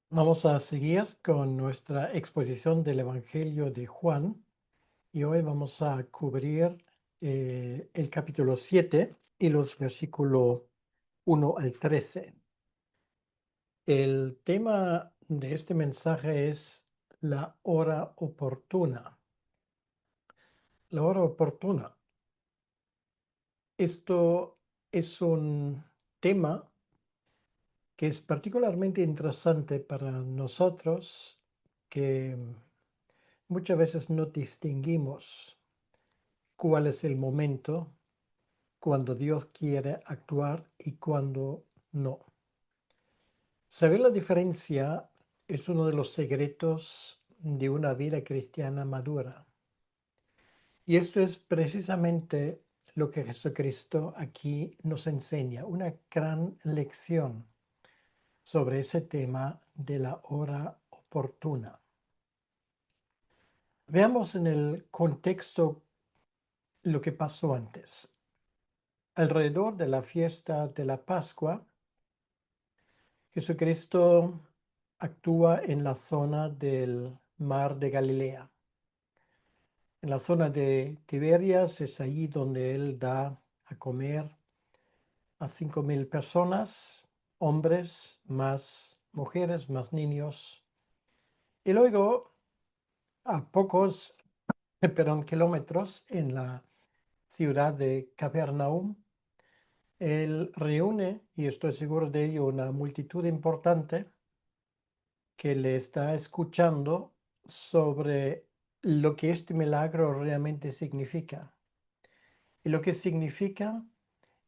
Vamos a seguir con nuestra exposición del Evangelio de Juan y hoy vamos a cubrir el capítulo 7 y los versículos 1 al 13. El tema de este mensaje es la hora oportuna. La hora oportuna. Esto es un tema que es particularmente interesante para nosotros que muchas veces no distinguimos cuál es el momento cuando Dios quiere actuar y cuando no. Saber la diferencia es uno de los secretos de una vida cristiana madura. Y esto es precisamente lo que Jesucristo aquí nos enseña, una gran lección sobre ese tema de la hora oportuna. Veamos en el contexto lo que pasó antes. Alrededor de la fiesta de la Pascua, Jesucristo actúa en la zona del mar de Galilea. En la zona de Tiberias es allí donde él da a comer a 5,000 personas, hombres, más mujeres, más niños. Y luego, a pocos, kilómetros en la ciudad de Capernaum, él reúne, y estoy seguro de ello, una multitud importante que le está escuchando sobre lo que este milagro realmente significa. Y lo que significa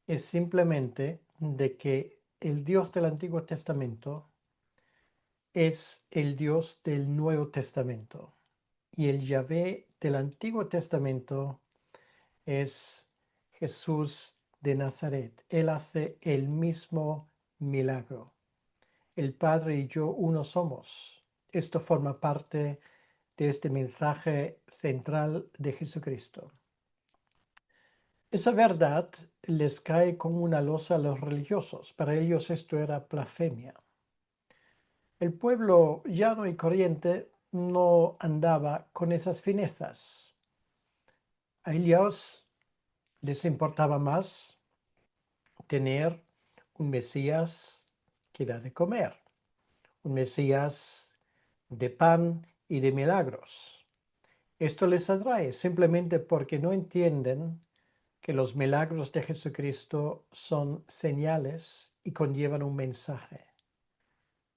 es simplemente de que el Dios del Antiguo Testamento es el Dios del Nuevo Testamento. Y el Yahvé del Antiguo Testamento es Jesús de Nazaret. Él hace el mismo milagro. El Padre y yo uno somos. Esto forma parte de este mensaje central de Jesucristo. Esa verdad les cae como una losa a los religiosos. Para ellos esto era blasfemia. El pueblo llano y corriente no andaba con esas finezas. A ellos les importaba más tener un Mesías que da de comer, un Mesías de pan y de milagros. Esto les atrae simplemente porque no entienden que los milagros de Jesucristo son señales y conllevan un mensaje.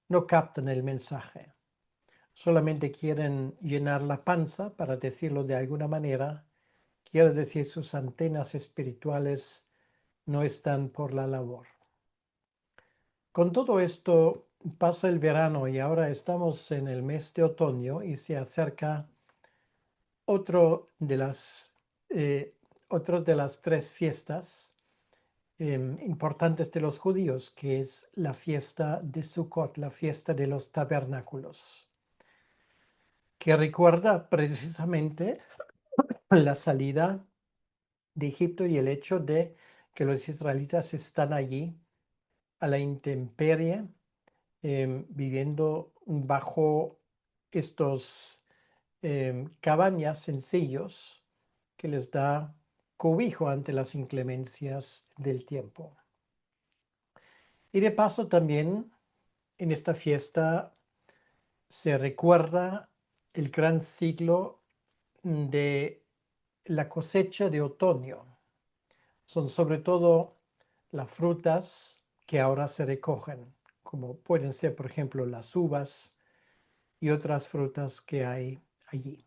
No captan el mensaje. Solamente quieren llenar la panza, para decirlo de alguna manera. Quiere decir, sus antenas espirituales no están por la labor. Con todo esto pasa el verano y ahora estamos en el mes de otoño y se acerca otro de las, eh, otro de las tres fiestas importantes de los judíos, que es la fiesta de Sukkot, la fiesta de los tabernáculos, que recuerda precisamente la salida de Egipto y el hecho de que los israelitas están allí a la intemperie, viviendo bajo estos cabañas sencillos que les da cobijo ante las inclemencias del tiempo. Y de paso también en esta fiesta se recuerda el gran ciclo de la cosecha de otoño. Son sobre todo las frutas que ahora se recogen, como pueden ser, por ejemplo, las uvas y otras frutas que hay allí.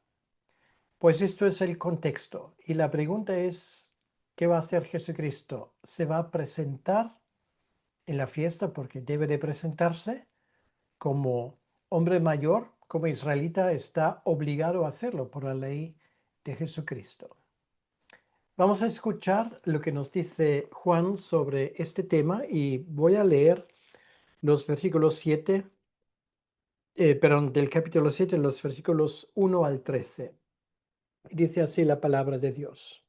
Pues esto es el contexto. Y la pregunta es, ¿qué va a hacer Jesucristo? ¿Se va a presentar en la fiesta porque debe de presentarse como hombre mayor, como israelita? Está obligado a hacerlo por la ley de Jesucristo. Vamos a escuchar lo que nos dice Juan sobre este tema y voy a leer los versículos 7, del capítulo 7, los versículos 1 al 13. Dice así la palabra de Dios.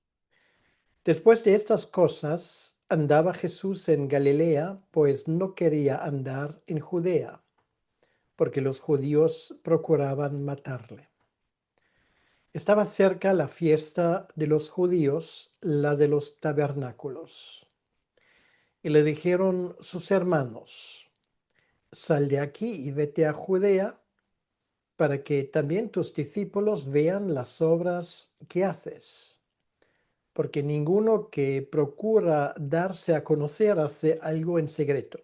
Después de estas cosas, andaba Jesús en Galilea, pues no quería andar en Judea, porque los judíos procuraban matarle. Estaba cerca la fiesta de los judíos, la de los tabernáculos. Y le dijeron sus hermanos: sal de aquí y vete a Judea, para que también tus discípulos vean las obras que haces. Porque ninguno que procura darse a conocer hace algo en secreto.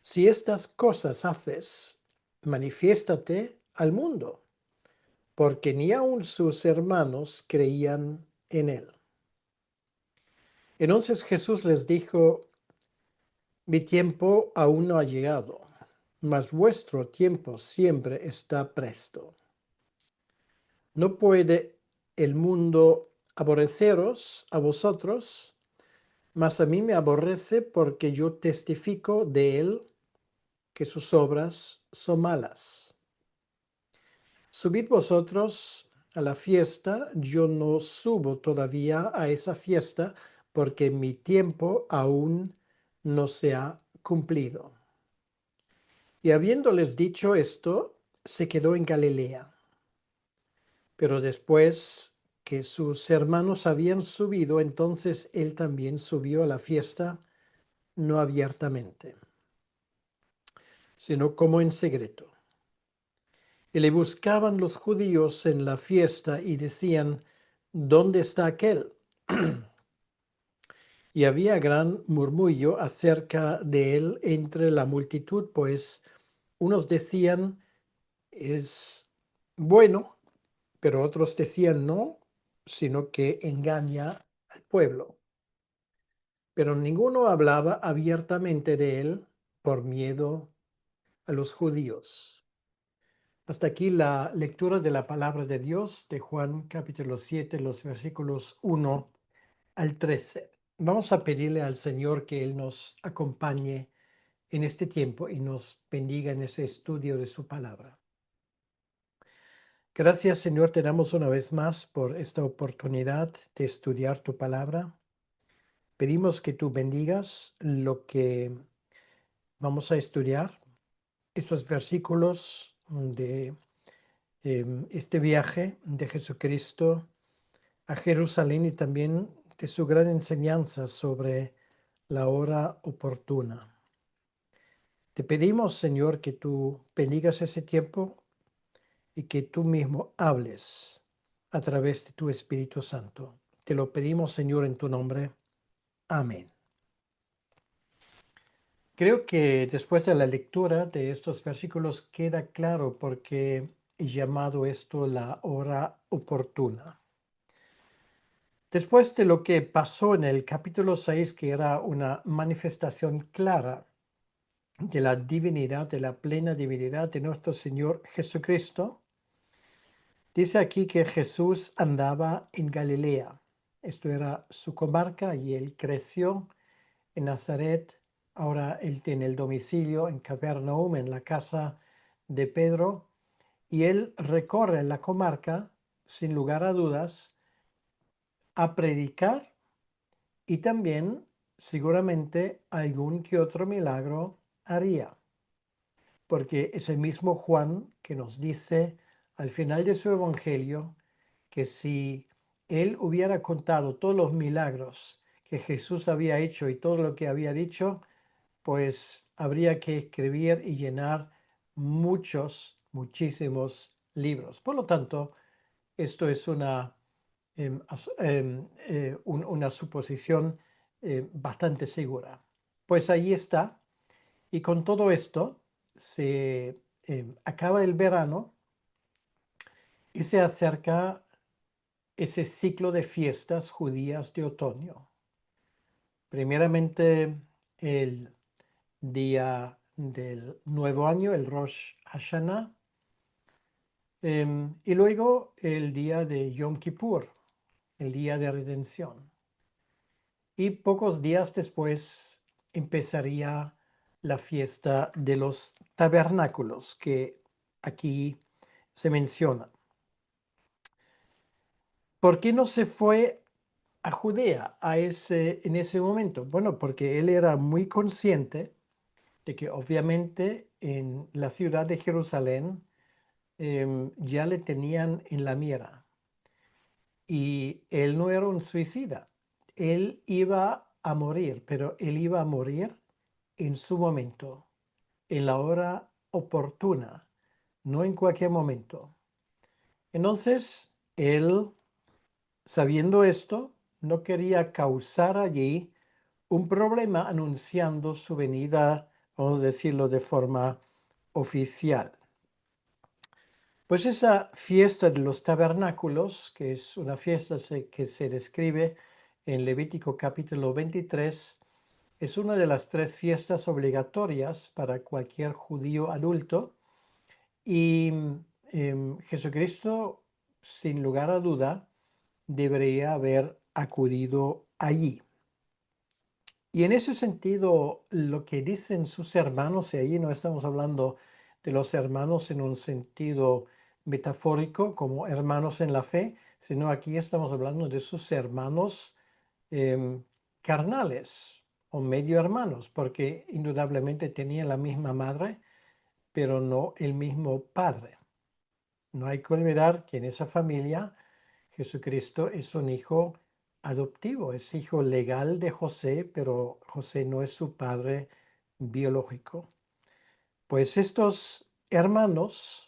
Si estas cosas haces, manifiéstate al mundo, porque ni aun sus hermanos creían en él. Entonces Jesús les dijo: mi tiempo aún no ha llegado, mas vuestro tiempo siempre está presto. No puede el mundo aborreceros a vosotros, mas a mí me aborrece, porque yo testifico de él que sus obras son malas. Subid vosotros a la fiesta, yo no subo todavía a esa fiesta, porque mi tiempo aún no se ha cumplido. Y habiéndoles dicho esto, se quedó en Galilea. Pero después que sus hermanos habían subido, entonces él también subió a la fiesta, no abiertamente, sino como en secreto. Y le buscaban los judíos en la fiesta y decían: ¿dónde está aquel? Y había gran murmullo acerca de él entre la multitud, pues unos decían: es bueno, pero otros decían: no, sino que engaña al pueblo. Pero ninguno hablaba abiertamente de él por miedo a los judíos. Hasta aquí la lectura de la palabra de Dios de Juan capítulo 7, los versículos 1 al 13. Vamos a pedirle al Señor que Él nos acompañe en este tiempo y nos bendiga en ese estudio de su palabra. Gracias, Señor, te damos una vez más por esta oportunidad de estudiar tu palabra. Pedimos que tú bendigas lo que vamos a estudiar, estos versículos de este viaje de Jesucristo a Jerusalén, y también de su gran enseñanza sobre la hora oportuna. Te pedimos, Señor, que tú bendigas ese tiempo y que tú mismo hables a través de tu Espíritu Santo. Te lo pedimos, Señor, en tu nombre. Amén. Creo que después de la lectura de estos versículos queda claro por qué he llamado esto la hora oportuna. Después de lo que pasó en el capítulo 6, que era una manifestación clara de la divinidad, de la plena divinidad de nuestro Señor Jesucristo, dice aquí que Jesús andaba en Galilea. Esto era su comarca y él creció en Nazaret. Ahora él tiene el domicilio en Capernaum, en la casa de Pedro, y él recorre la comarca, sin lugar a dudas, a predicar, y también seguramente algún que otro milagro haría. Porque es el mismo Juan que nos dice al final de su evangelio que si él hubiera contado todos los milagros que Jesús había hecho y todo lo que había dicho, pues habría que escribir y llenar muchísimos libros. Por lo tanto, esto es una suposición bastante segura. Pues ahí está. Y con todo esto se acaba el verano y se acerca ese ciclo de fiestas judías de otoño. Primeramente el día del nuevo año, el Rosh Hashanah, y luego el día de Yom Kippur, el día de redención. Y pocos días después empezaría la fiesta de los tabernáculos, que aquí se menciona. ¿Por qué no se fue a Judea en ese momento? Bueno, porque él era muy consciente de que obviamente en la ciudad de Jerusalén ya le tenían en la mira. Y él no era un suicida. Él iba a morir, pero él iba a morir en su momento, en la hora oportuna, no en cualquier momento. Entonces, él, sabiendo esto, no quería causar allí un problema anunciando su venida, vamos a decirlo de forma oficial. Pues esa fiesta de los tabernáculos, que es una fiesta que se describe en Levítico capítulo 23, es una de las 3 fiestas obligatorias para cualquier judío adulto y Jesucristo, sin lugar a duda, debería haber acudido allí. Y en ese sentido, lo que dicen sus hermanos, y ahí no estamos hablando de los hermanos en un sentido metafórico como hermanos en la fe, sino aquí estamos hablando de sus hermanos em, carnales o medio hermanos, porque indudablemente tenían la misma madre, pero no el mismo padre. No hay que olvidar que en esa familia Jesucristo es un hijo adoptivo, es hijo legal de José, pero José no es su padre biológico. Pues estos hermanos,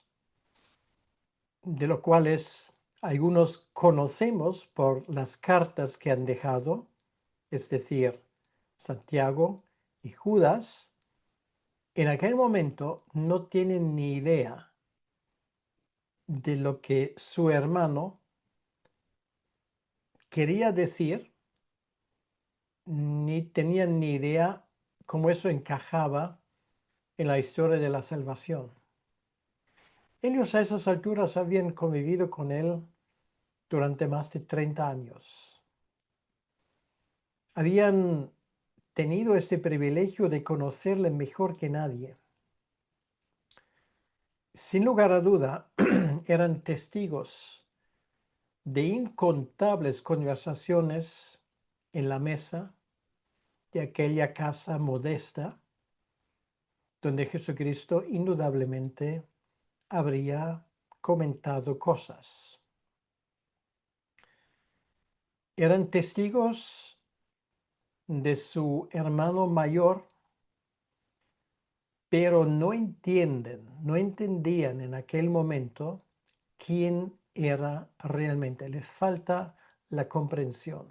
de los cuales algunos conocemos por las cartas que han dejado, es decir, Santiago y Judas, en aquel momento no tienen ni idea de lo que su hermano quería decir, ni tenían ni idea cómo eso encajaba en la historia de la salvación. Ellos a esas alturas habían convivido con él durante más de 30 años. Habían tenido este privilegio de conocerle mejor que nadie. Sin lugar a duda, eran testigos de incontables conversaciones en la mesa de aquella casa modesta donde Jesucristo indudablemente habría comentado cosas. Eran testigos de su hermano mayor, pero no entendían en aquel momento quién era realmente. Les falta la comprensión.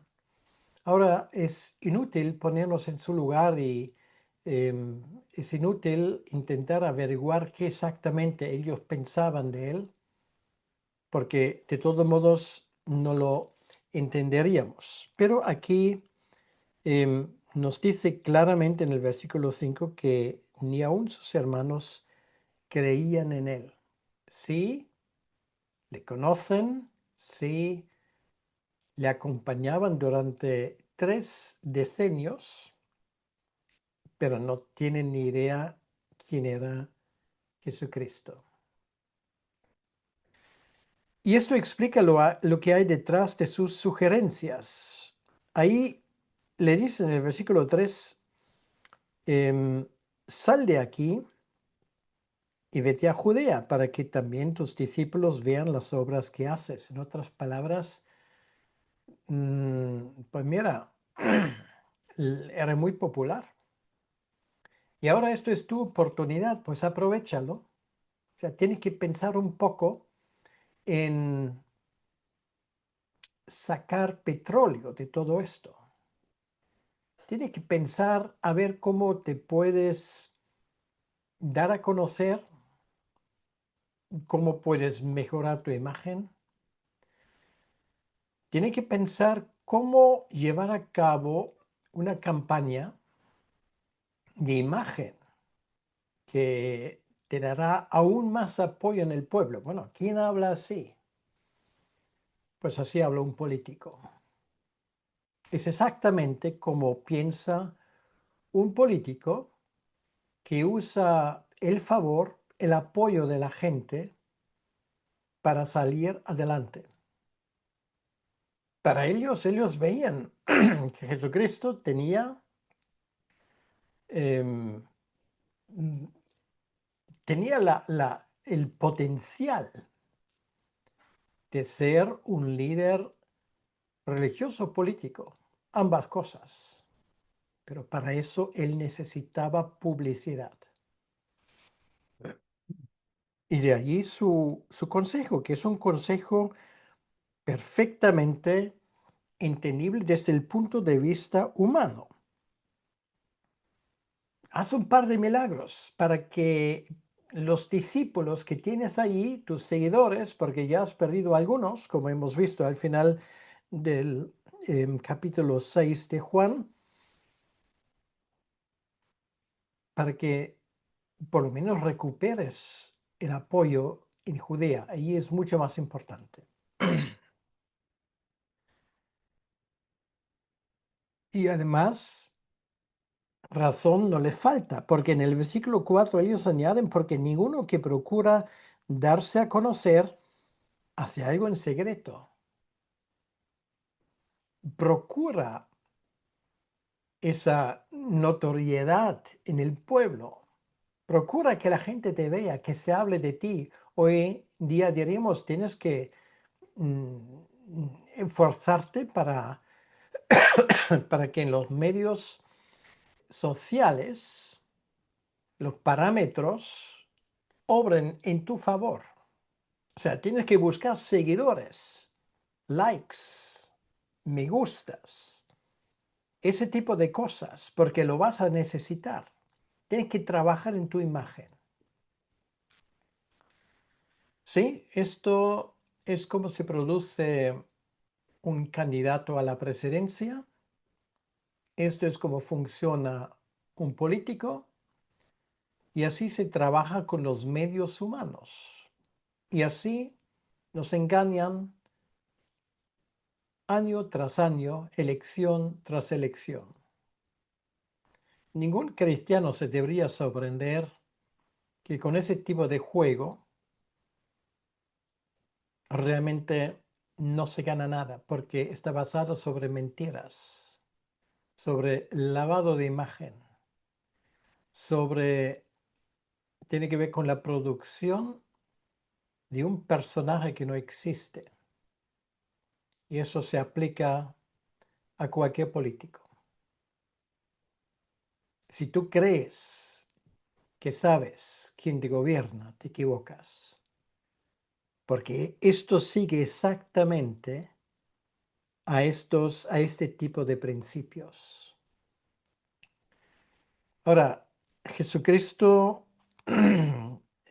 Ahora es inútil ponernos en su lugar y es inútil intentar averiguar qué exactamente ellos pensaban de él, porque de todos modos no lo entenderíamos. Pero aquí nos dice claramente en el versículo 5 que ni aun sus hermanos creían en él. Sí, le conocen, sí, le acompañaban durante 3 decenios, pero no tienen ni idea quién era Jesucristo. Y esto explica lo que hay detrás de sus sugerencias. Ahí le dice en el versículo 3, sal de aquí y vete a Judea para que también tus discípulos vean las obras que haces. En otras palabras, pues mira, era muy popular. Y ahora esto es tu oportunidad, pues aprovéchalo. O sea, tienes que pensar un poco en sacar petróleo de todo esto. Tienes que pensar a ver cómo te puedes dar a conocer, cómo puedes mejorar tu imagen. Tienes que pensar cómo llevar a cabo una campaña de imagen que te dará aún más apoyo en el pueblo. Bueno, ¿quién habla así? Pues así habla un político. Es exactamente como piensa un político que usa el favor, el apoyo de la gente para salir adelante. Para ellos veían que Jesucristo tenía mm, tenía el potencial de ser un líder religioso político, ambas cosas, pero para eso él necesitaba publicidad. Y de allí su consejo, que es un consejo perfectamente entendible desde el punto de vista humano. Haz un par de milagros para que los discípulos que tienes ahí, tus seguidores, porque ya has perdido algunos, como hemos visto al final del capítulo 6 de Juan, para que por lo menos recuperes el apoyo en Judea. Ahí es mucho más importante. Y además, razón no les falta, porque en el versículo 4 ellos añaden, porque ninguno que procura darse a conocer hace algo en secreto. Procura esa notoriedad en el pueblo. Procura que la gente te vea, que se hable de ti. Hoy día diríamos, tienes que esforzarte para que en los medios sociales los parámetros obren en tu favor. O sea, tienes que buscar seguidores, likes, me gustas, ese tipo de cosas, porque lo vas a necesitar. Tienes que trabajar en tu imagen. ¿Sí? Esto es como se produce un candidato a la presidencia. Esto es como funciona un político. Y así se trabaja con los medios humanos. Y así nos engañan año tras año, elección tras elección. Ningún cristiano se debería sorprender que con ese tipo de juego realmente no se gana nada, porque está basado sobre mentiras, sobre lavado de imagen, tiene que ver con la producción de un personaje que no existe. Y eso se aplica a cualquier político. Si tú crees que sabes quién te gobierna, te equivocas. Porque esto sigue exactamente a este tipo de principios. Ahora, Jesucristo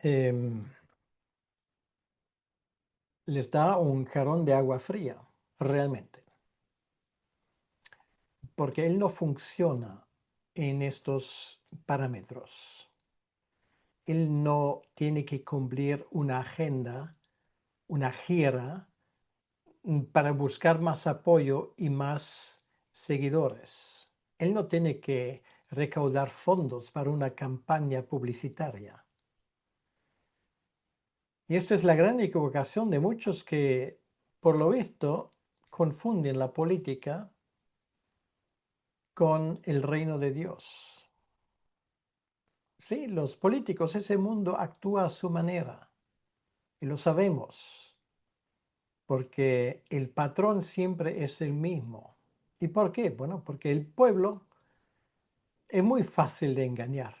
em, les da un jarrón de agua fría, realmente, porque Él no funciona en estos parámetros. Él no tiene que cumplir una agenda, una gira para buscar más apoyo y más seguidores. Él no tiene que recaudar fondos para una campaña publicitaria. Y esto es la gran equivocación de muchos que, por lo visto, confunden la política con el reino de Dios. Sí, los políticos, ese mundo actúa a su manera, y lo sabemos, porque el patrón siempre es el mismo. ¿Y por qué? Bueno, porque el pueblo es muy fácil de engañar,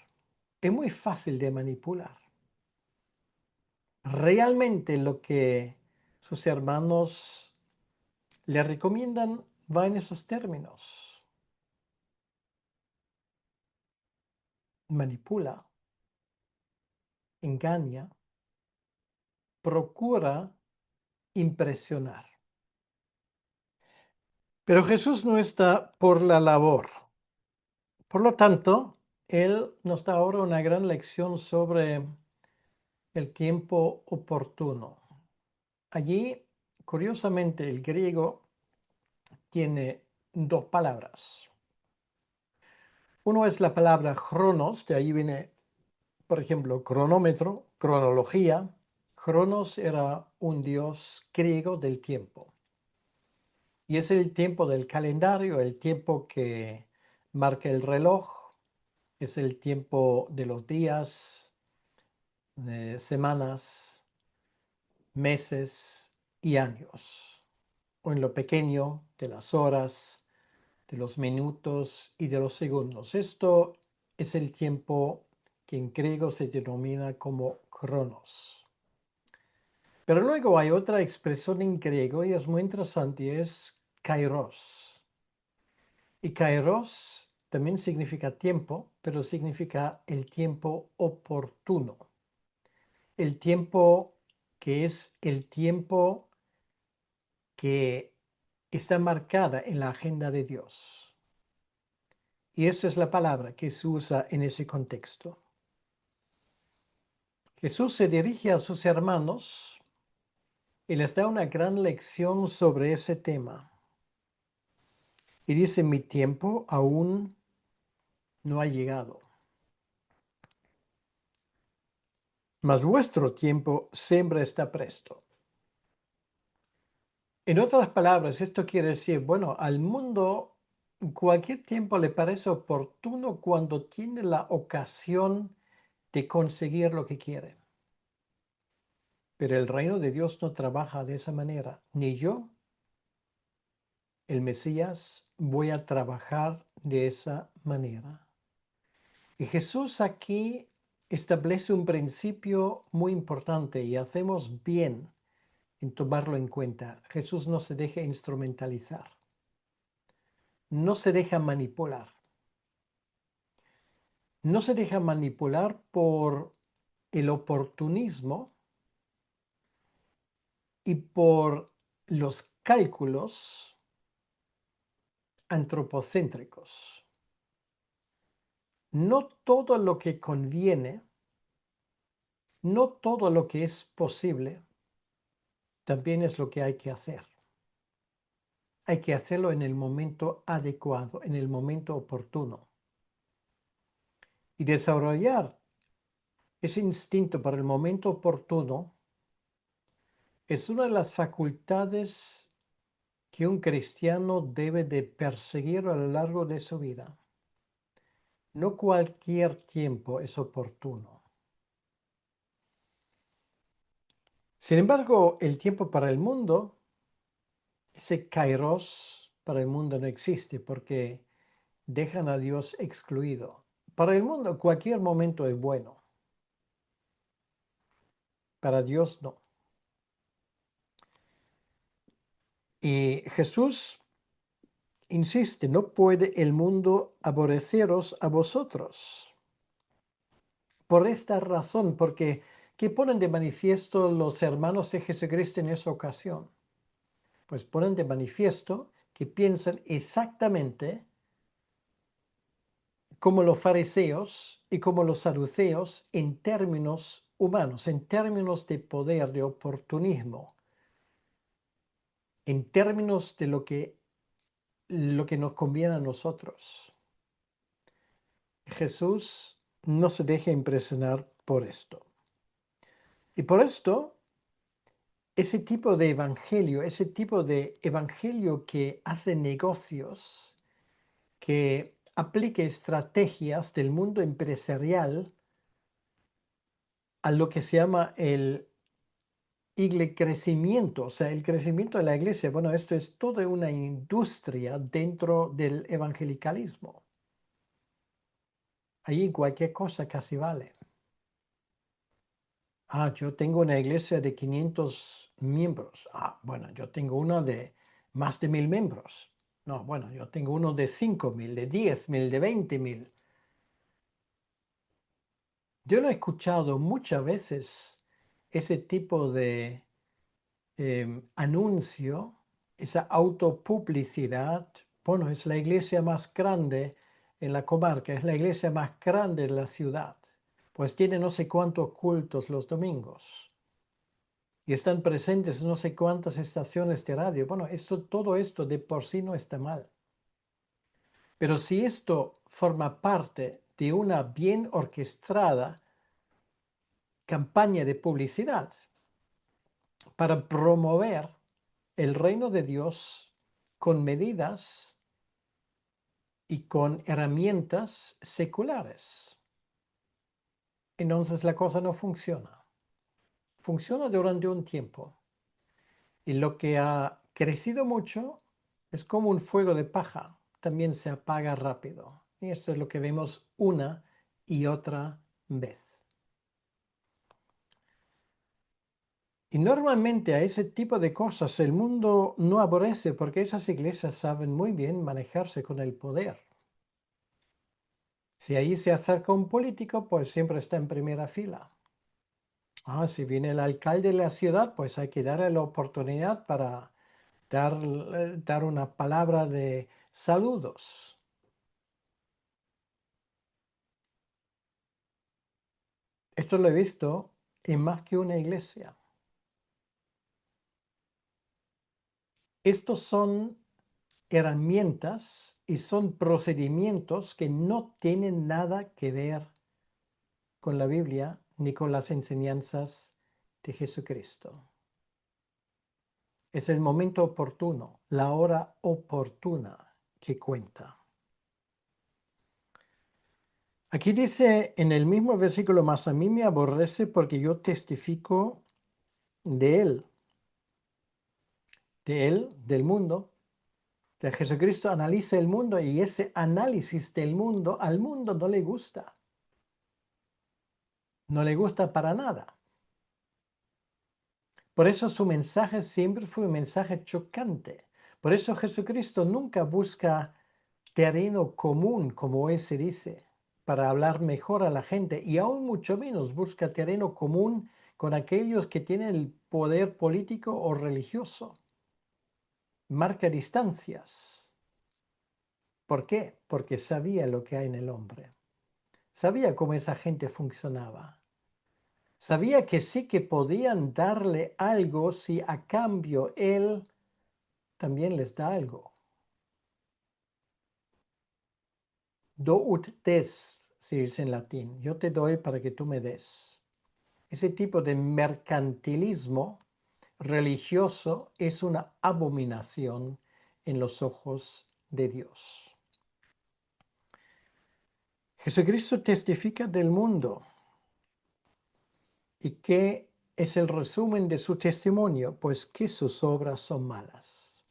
es muy fácil de manipular. Realmente lo que sus hermanos le recomiendan va en esos términos. Manipula, engaña, procura impresionar. Pero Jesús no está por la labor. Por lo tanto, Él nos da ahora una gran lección sobre el tiempo oportuno. Allí, curiosamente, el griego tiene dos palabras. Uno es la palabra cronos, de ahí viene, por ejemplo, cronómetro, cronología. Cronos era un dios griego del tiempo. Y es el tiempo del calendario, el tiempo que marca el reloj, Es el tiempo de los días, semanas, meses y años. O en lo pequeño, de las horas, de los minutos y de los segundos. Esto es el tiempo que en griego se denomina como cronos. Pero luego hay otra expresión en griego y es muy interesante y es kairos. Y kairos también significa tiempo, pero significa el tiempo oportuno. El tiempo que es el tiempo que está marcada en la agenda de Dios. Y esta es la palabra que se usa en ese contexto. Jesús se dirige a sus hermanos y les da una gran lección sobre ese tema. Y dice, mi tiempo aún no ha llegado, mas vuestro tiempo siempre está presto. En otras palabras, esto quiere decir, bueno, al mundo cualquier tiempo le parece oportuno cuando tiene la ocasión de conseguir lo que quiere. Pero el reino de Dios no trabaja de esa manera. Ni yo, el Mesías, voy a trabajar de esa manera. Y Jesús aquí establece un principio muy importante y hacemos bien en tomarlo en cuenta. Jesús no se deja instrumentalizar, no se deja manipular, no se deja manipular por el oportunismo y por los cálculos antropocéntricos. No todo lo que conviene, no todo lo que es posible, también es lo que hay que hacer. Hay que hacerlo en el momento adecuado, en el momento oportuno. Y desarrollar ese instinto para el momento oportuno es una de las facultades que un cristiano debe de perseguir a lo largo de su vida. No cualquier tiempo es oportuno. Sin embargo, el tiempo para el mundo, ese kairos para el mundo no existe porque dejan a Dios excluido. Para el mundo cualquier momento es bueno. Para Dios no. Y Jesús insiste, no puede el mundo aborreceros a vosotros. Por esta razón, porque ¿qué ponen de manifiesto los hermanos de Jesucristo en esa ocasión? Pues ponen de manifiesto que piensan exactamente como los fariseos y como los saduceos en términos humanos, en términos de poder, de oportunismo, en términos de lo que nos conviene a nosotros. Jesús no se deja impresionar por esto. Y por esto, ese tipo de evangelio que hace negocios, que aplique estrategias del mundo empresarial a lo que se llama el crecimiento, o sea, el crecimiento de la iglesia. Bueno, esto es toda una industria dentro del evangelicalismo. Ahí cualquier cosa casi vale. Yo tengo una iglesia de 500 miembros. Bueno, yo tengo una de más de 1000 miembros. No, bueno, yo tengo uno de 5000, de 10.000, de 20.000. Yo lo he escuchado muchas veces, ese tipo de anuncio, esa autopublicidad. Bueno, es la iglesia más grande en la comarca, es la iglesia más grande de la ciudad. Pues tiene no sé cuántos cultos los domingos y están presentes en no sé cuántas estaciones de radio. Bueno, todo esto de por sí no está mal. Pero si esto forma parte de una bien orquestada campaña de publicidad para promover el reino de Dios con medidas y con herramientas seculares. Entonces la cosa no funciona. Funciona durante un tiempo. Y lo que ha crecido mucho es como un fuego de paja. También se apaga rápido. Y esto es lo que vemos una y otra vez. Y normalmente a ese tipo de cosas el mundo no aborrece porque esas iglesias saben muy bien manejarse con el poder. Si ahí se acerca un político, pues siempre está en primera fila. Si viene el alcalde de la ciudad, pues hay que darle la oportunidad para dar una palabra de saludos. Esto lo he visto en más que una iglesia. Estos son herramientas y son procedimientos que no tienen nada que ver con la Biblia ni con las enseñanzas de Jesucristo. Es el momento oportuno, la hora oportuna que cuenta. Aquí dice en el mismo versículo más, a mí me aborrece porque yo testifico de él, del mundo. De Jesucristo analiza el mundo y ese análisis del mundo al mundo no le gusta. No le gusta para nada. Por eso su mensaje siempre fue un mensaje chocante. Por eso Jesucristo nunca busca terreno común, como hoy se dice, para hablar mejor a la gente, y aún mucho menos busca terreno común con aquellos que tienen el poder político o religioso. Marca distancias. ¿Por qué? Porque sabía lo que hay en el hombre. Sabía cómo esa gente funcionaba. Sabía que sí que podían darle algo si a cambio él también les da algo. Do ut des, se dice en latín. Yo te doy para que tú me des. Ese tipo de mercantilismo religioso es una abominación en los ojos de Dios. Jesucristo testifica del mundo. ¿Y qué es el resumen de su testimonio? Pues que sus obras son malas.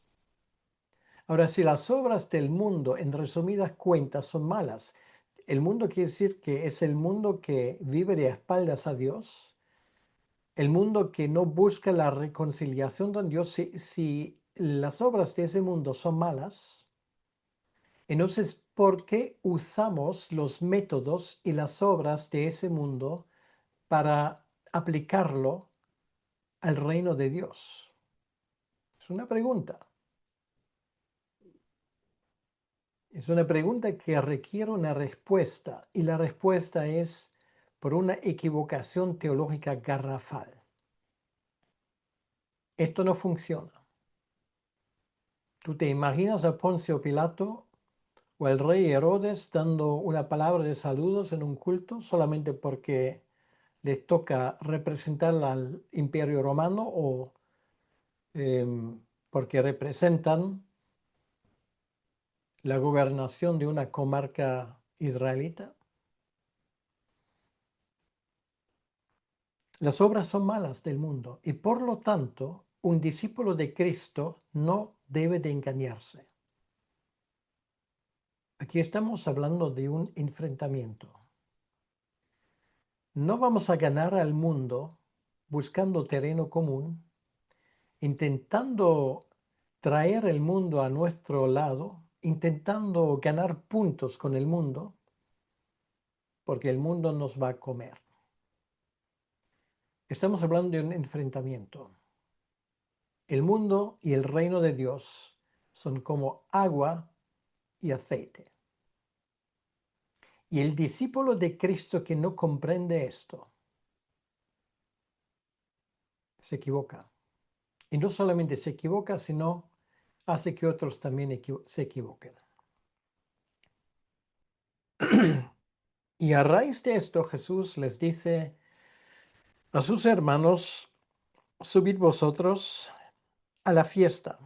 Ahora, si las obras del mundo, en resumidas cuentas, son malas, el mundo quiere decir que es el mundo que vive de espaldas a Dios, el mundo que no busca la reconciliación con Dios. Si las obras de ese mundo son malas, entonces, ¿por qué usamos los métodos y las obras de ese mundo para aplicarlo al reino de Dios? Es una pregunta. Es una pregunta que requiere una respuesta, y la respuesta es por una equivocación teológica garrafal. Esto no funciona. ¿Tú te imaginas a Poncio Pilato o al rey Herodes dando una palabra de saludos en un culto solamente porque les toca representar al Imperio Romano o porque representan la gobernación de una comarca israelita? Las obras son malas del mundo y por lo tanto un discípulo de Cristo no debe de engañarse. Aquí estamos hablando de un enfrentamiento. No vamos a ganar al mundo buscando terreno común, intentando traer el mundo a nuestro lado, intentando ganar puntos con el mundo, porque el mundo nos va a comer. Estamos hablando de un enfrentamiento. El mundo y el reino de Dios son como agua y aceite. Y el discípulo de Cristo que no comprende esto, se equivoca. Y no solamente se equivoca, sino hace que otros también se equivoquen. Y a raíz de esto, Jesús les dice a sus hermanos, subid vosotros a la fiesta.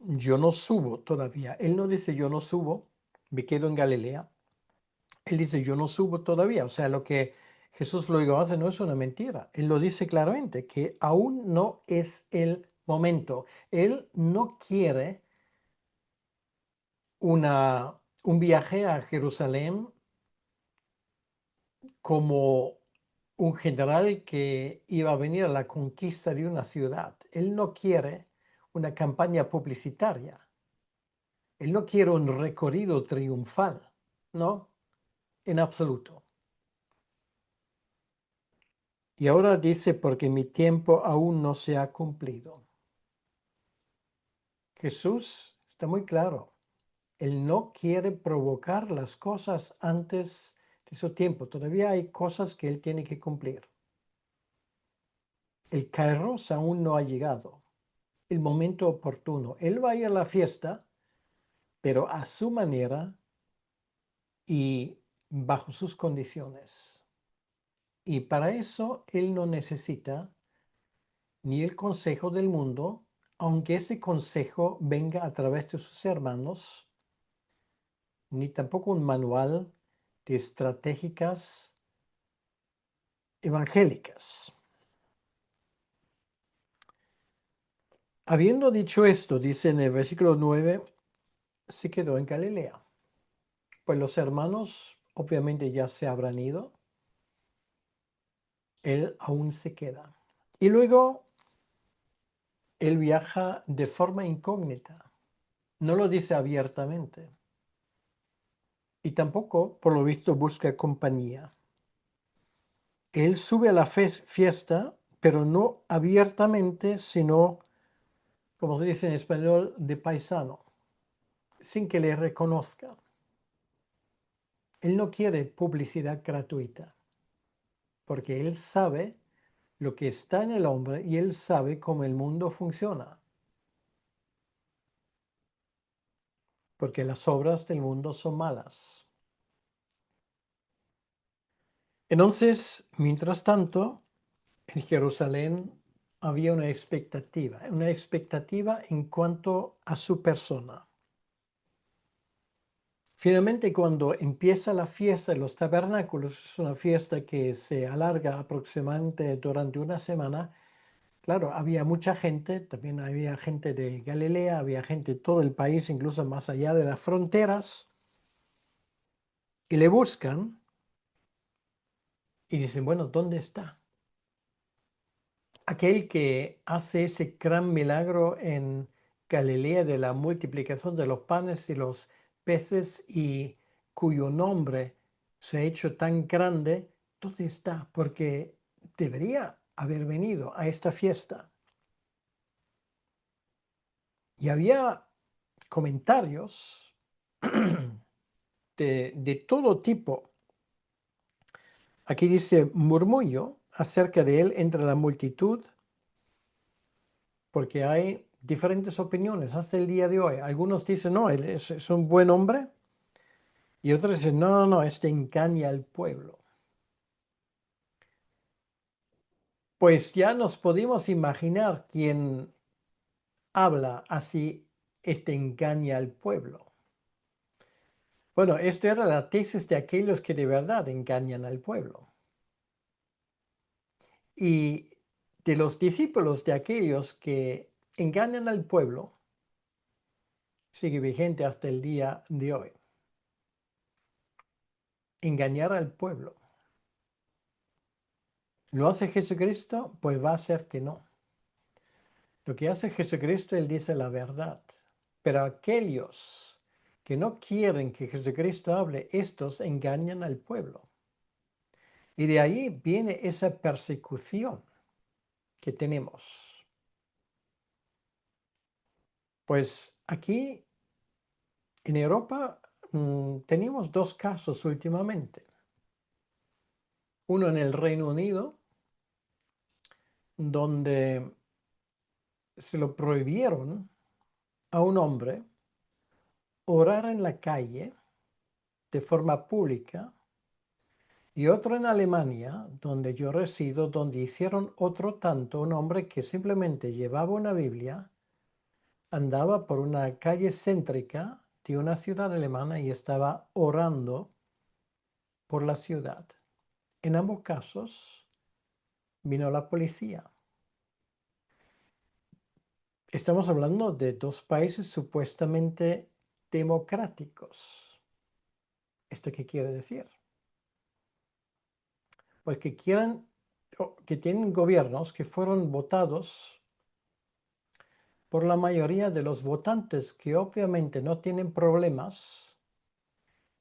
yo no subo todavía. Él no dice yo no subo, me quedo en Galilea. Él dice yo no subo todavía. O sea, lo que Jesús luego hace no es una mentira. Él lo dice claramente, que aún no es el momento. Él no quiere un viaje a Jerusalén como un general que iba a venir a la conquista de una ciudad. Él no quiere una campaña publicitaria. Él no quiere un recorrido triunfal, no, en absoluto. Y ahora dice, porque mi tiempo aún no se ha cumplido. Jesús está muy claro. Él no quiere provocar las cosas antes de su tiempo. Todavía hay cosas que él tiene que cumplir. El kairos aún no ha llegado. El momento oportuno. Él va a ir a la fiesta, pero a su manera y bajo sus condiciones. Y para eso él no necesita ni el consejo del mundo, aunque ese consejo venga a través de sus hermanos, ni tampoco un manual de estratégicas evangélicas. Habiendo dicho esto, dice en el versículo 9, se quedó en Galilea. Pues los hermanos obviamente ya se habrán ido, él aún se queda. Y luego él viaja de forma incógnita, no lo dice abiertamente. Y tampoco, por lo visto, busca compañía. Él sube a la fiesta, pero no abiertamente, sino, como se dice en español, de paisano, sin que le reconozca. Él no quiere publicidad gratuita, porque él sabe lo que está en el hombre y él sabe cómo el mundo funciona. Porque las obras del mundo son malas. Entonces, mientras tanto, en Jerusalén había una expectativa en cuanto a su persona. Finalmente, cuando empieza la fiesta de los tabernáculos, es una fiesta que se alarga aproximadamente durante una semana. Claro, había mucha gente, también había gente de Galilea, había gente de todo el país, incluso más allá de las fronteras, y le buscan y dicen, bueno, ¿dónde está? Aquel que hace ese gran milagro en Galilea de la multiplicación de los panes y los peces y cuyo nombre se ha hecho tan grande, ¿dónde está? Porque debería haber venido a esta fiesta. Y había comentarios de todo tipo. Aquí dice murmullo acerca de él entre la multitud, porque hay diferentes opiniones hasta el día de hoy. Algunos dicen, no, él es un buen hombre, y otros dicen, no, no, no, este engaña al pueblo. Pues ya nos podemos imaginar quién habla así, este engaña al pueblo. Bueno, esto era la tesis de aquellos que de verdad engañan al pueblo. Y de los discípulos de aquellos que engañan al pueblo, sigue vigente hasta el día de hoy. Engañar al pueblo. ¿Lo hace Jesucristo? Pues va a ser que no. Lo que hace Jesucristo, Él dice la verdad. Pero aquellos que no quieren que Jesucristo hable, estos engañan al pueblo. Y de ahí viene esa persecución que tenemos. Pues aquí en Europa tenemos dos casos últimamente. Uno en el Reino Unido, donde se lo prohibieron a un hombre orar en la calle de forma pública, y otro en Alemania, donde yo resido, donde hicieron otro tanto, un hombre que simplemente llevaba una Biblia andaba por una calle céntrica de una ciudad alemana y estaba orando por la ciudad. En ambos casos vino la policía. Estamos hablando de dos países supuestamente democráticos. ¿Esto qué quiere decir? Pues que tienen gobiernos que fueron votados por la mayoría de los votantes, que obviamente no tienen problemas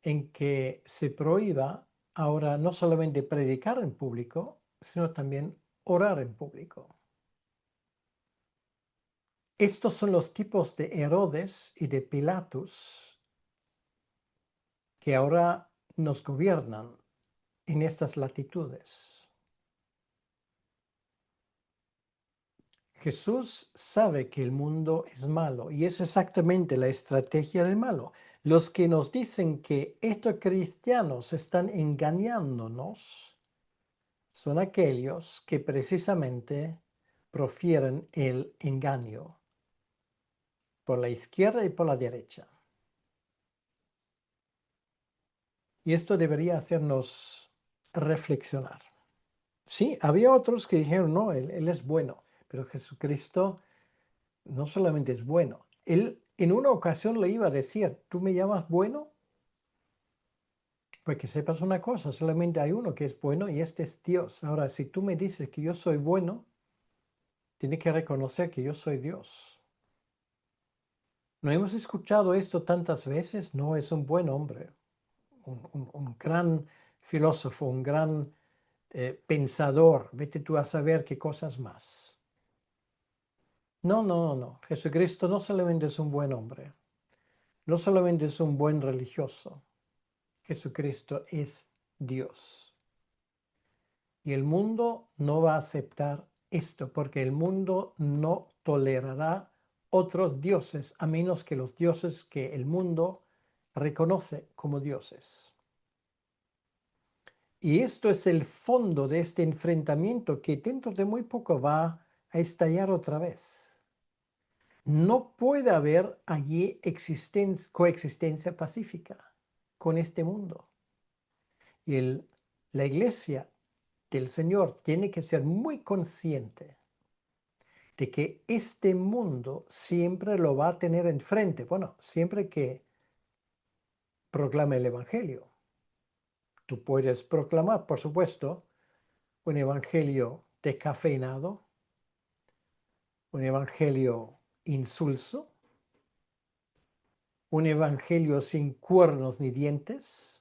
en que se prohíba ahora no solamente predicar en público, sino también orar en público. Estos son los tipos de Herodes y de Pilatus que ahora nos gobiernan en estas latitudes. Jesús sabe que el mundo es malo y es exactamente la estrategia del malo. Los que nos dicen que estos cristianos están engañándonos son aquellos que precisamente profieren el engaño por la izquierda y por la derecha. Y esto debería hacernos reflexionar. Sí, había otros que dijeron, no, él es bueno, pero Jesucristo no solamente es bueno. Él en una ocasión le iba a decir, ¿tú me llamas bueno? Pues que sepas una cosa, solamente hay uno que es bueno y este es Dios. Ahora, si tú me dices que yo soy bueno, tienes que reconocer que yo soy Dios. ¿No hemos escuchado esto tantas veces? No, es un buen hombre, un gran filósofo, un gran pensador. Vete tú a saber qué cosas más. No, no, no, no. Jesucristo no solamente es un buen hombre, no solamente es un buen religioso. Jesucristo es Dios. Y el mundo no va a aceptar esto porque el mundo no tolerará otros dioses a menos que los dioses que el mundo reconoce como dioses. Y esto es el fondo de este enfrentamiento que dentro de muy poco va a estallar otra vez. No puede haber allí coexistencia pacífica con este mundo. Y la iglesia del Señor tiene que ser muy consciente de que este mundo siempre lo va a tener enfrente. Bueno, siempre que proclame el Evangelio. Tú puedes proclamar, por supuesto, un Evangelio descafeinado, un Evangelio insulso, un Evangelio sin cuernos ni dientes.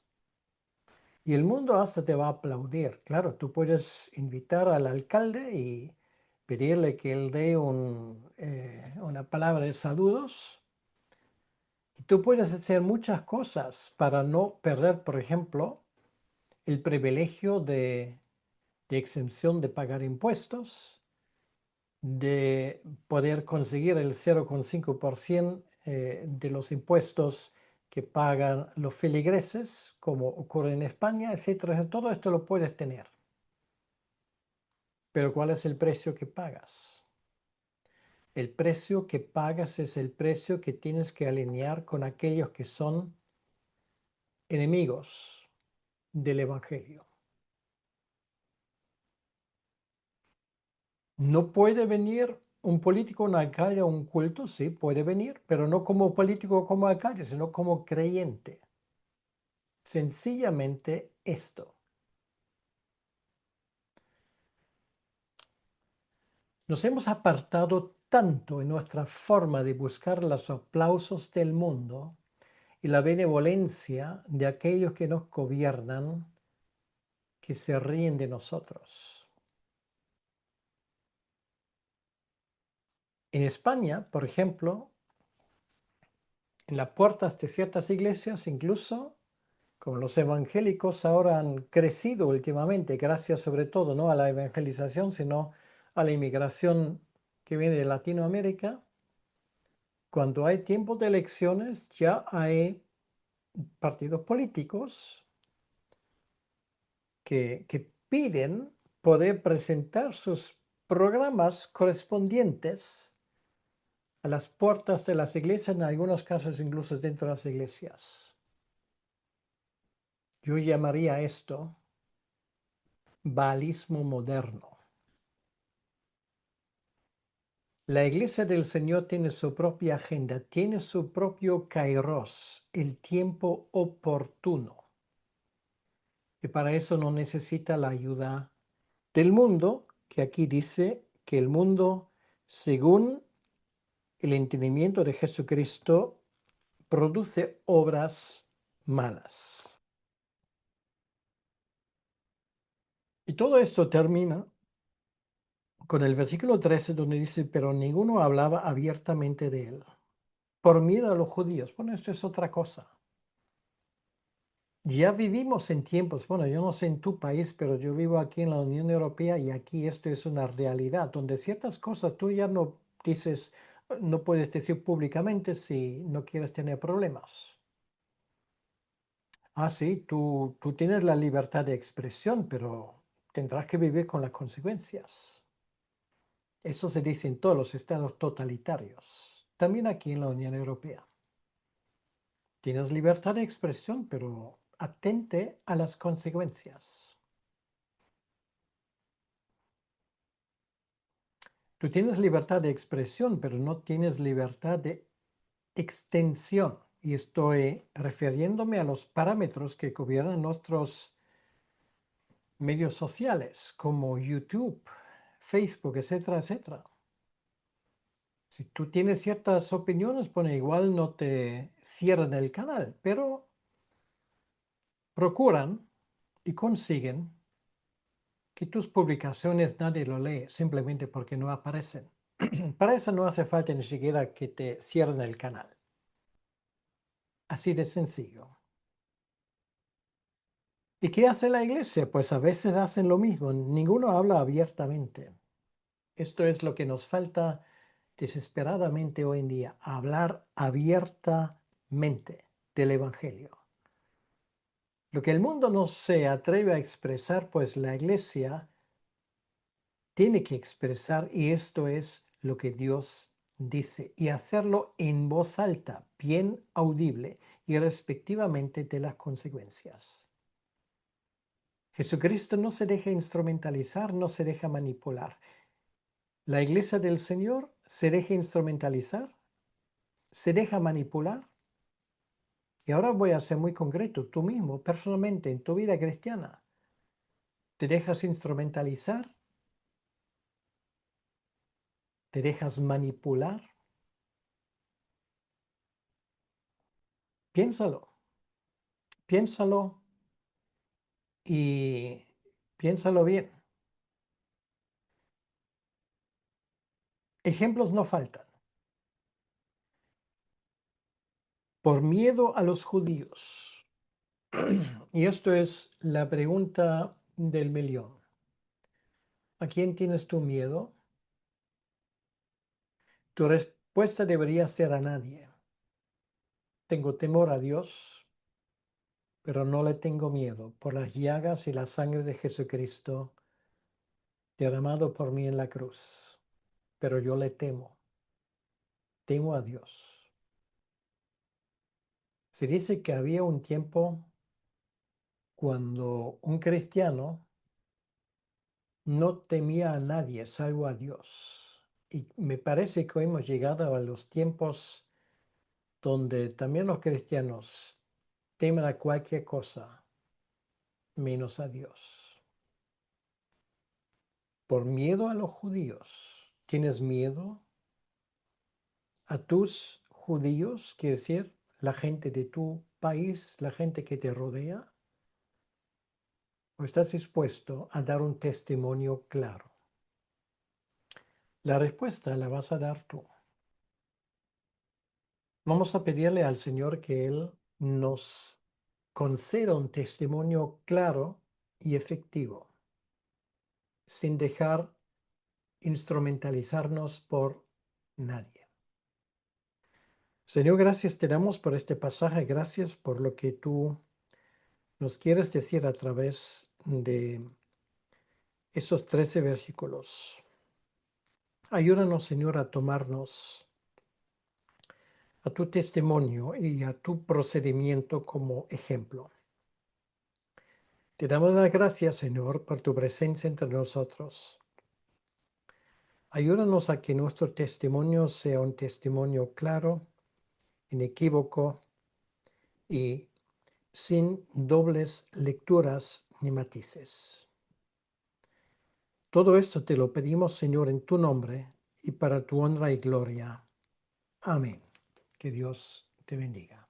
Y el mundo hasta te va a aplaudir. Claro, tú puedes invitar al alcalde y pedirle que él dé una palabra de saludos. Y tú puedes hacer muchas cosas para no perder, por ejemplo, el privilegio de exención de pagar impuestos, de poder conseguir el 0,5% de los impuestos que pagan los feligreses, como ocurre en España, etcétera. Todo esto lo puedes tener. Pero ¿cuál es el precio que pagas? El precio que pagas es el precio que tienes que alinear con aquellos que son enemigos del Evangelio. ¿No puede venir un político, un alcalde a un culto? Sí, puede venir, pero no como político o como alcalde, sino como creyente. Sencillamente esto. Nos hemos apartado tanto en nuestra forma de buscar los aplausos del mundo y la benevolencia de aquellos que nos gobiernan, que se ríen de nosotros. En España, por ejemplo, en las puertas de ciertas iglesias, incluso como los evangélicos ahora han crecido últimamente, gracias sobre todo no a la evangelización, sino a la inmigración que viene de Latinoamérica, cuando hay tiempos de elecciones ya hay partidos políticos que piden poder presentar sus programas correspondientes a las puertas de las iglesias, en algunos casos incluso dentro de las iglesias. Yo llamaría esto baalismo moderno. La iglesia del Señor tiene su propia agenda, tiene su propio kairos, el tiempo oportuno. Y para eso no necesita la ayuda del mundo, que aquí dice que el mundo, según el entendimiento de Jesucristo, produce obras malas. Y todo esto termina con el versículo 13 donde dice, pero ninguno hablaba abiertamente de él, por miedo a los judíos. Bueno, esto es otra cosa. Ya vivimos en tiempos, bueno, yo no sé en tu país, pero yo vivo aquí en la Unión Europea y aquí esto es una realidad, donde ciertas cosas tú ya no dices, no puedes decir públicamente si no quieres tener problemas. Ah, sí, tú tienes la libertad de expresión, pero tendrás que vivir con las consecuencias. Eso se dice en todos los estados totalitarios, también aquí en la Unión Europea. Tienes libertad de expresión, pero atente a las consecuencias. Tú tienes libertad de expresión, pero no tienes libertad de extensión. Y estoy refiriéndome a los parámetros que gobiernan nuestros medios sociales, como YouTube, Facebook, etcétera, etcétera. Si tú tienes ciertas opiniones, bueno, igual no te cierran el canal, pero procuran y consiguen que tus publicaciones nadie lo lee simplemente porque no aparecen. Para eso no hace falta ni siquiera que te cierren el canal. Así de sencillo. ¿Y qué hace la iglesia? Pues a veces hacen lo mismo. Ninguno habla abiertamente. Esto es lo que nos falta desesperadamente hoy en día. Hablar abiertamente del Evangelio. Lo que el mundo no se atreve a expresar, pues la iglesia tiene que expresar, y esto es lo que Dios dice, y hacerlo en voz alta, bien audible y respectivamente de las consecuencias. Jesucristo no se deja instrumentalizar, no se deja manipular. La iglesia del Señor se deja instrumentalizar, se deja manipular. Y ahora voy a ser muy concreto. Tú mismo, personalmente, en tu vida cristiana, ¿te dejas instrumentalizar? ¿Te dejas manipular? Piénsalo, piénsalo y piénsalo bien. Ejemplos no faltan. Por miedo a los judíos. Y esto es la pregunta del millón. ¿A quién tienes tu miedo? Tu respuesta debería ser a nadie. Tengo temor a Dios, pero no le tengo miedo por las llagas y la sangre de Jesucristo derramado por mí en la cruz. Pero yo le temo a Dios. Se dice que había un tiempo cuando un cristiano no temía a nadie salvo a Dios. Y me parece que hemos llegado a los tiempos donde también los cristianos temen a cualquier cosa menos a Dios. Por miedo a los judíos. ¿Tienes miedo a tus judíos? Quiere decir, la gente de tu país, la gente que te rodea. ¿O estás dispuesto a dar un testimonio claro? La respuesta la vas a dar tú. Vamos a pedirle al Señor que Él nos conceda un testimonio claro y efectivo, sin dejar instrumentalizarnos por nadie. Señor, gracias te damos por este pasaje, gracias por lo que tú nos quieres decir a través de esos 13 versículos. Ayúdanos, Señor, a tomarnos a tu testimonio y a tu procedimiento como ejemplo. Te damos las gracias, Señor, por tu presencia entre nosotros. Ayúdanos a que nuestro testimonio sea un testimonio claro, inequívoco y sin dobles lecturas ni matices. Todo esto te lo pedimos, Señor, en tu nombre y para tu honra y gloria. Amén. Que Dios te bendiga.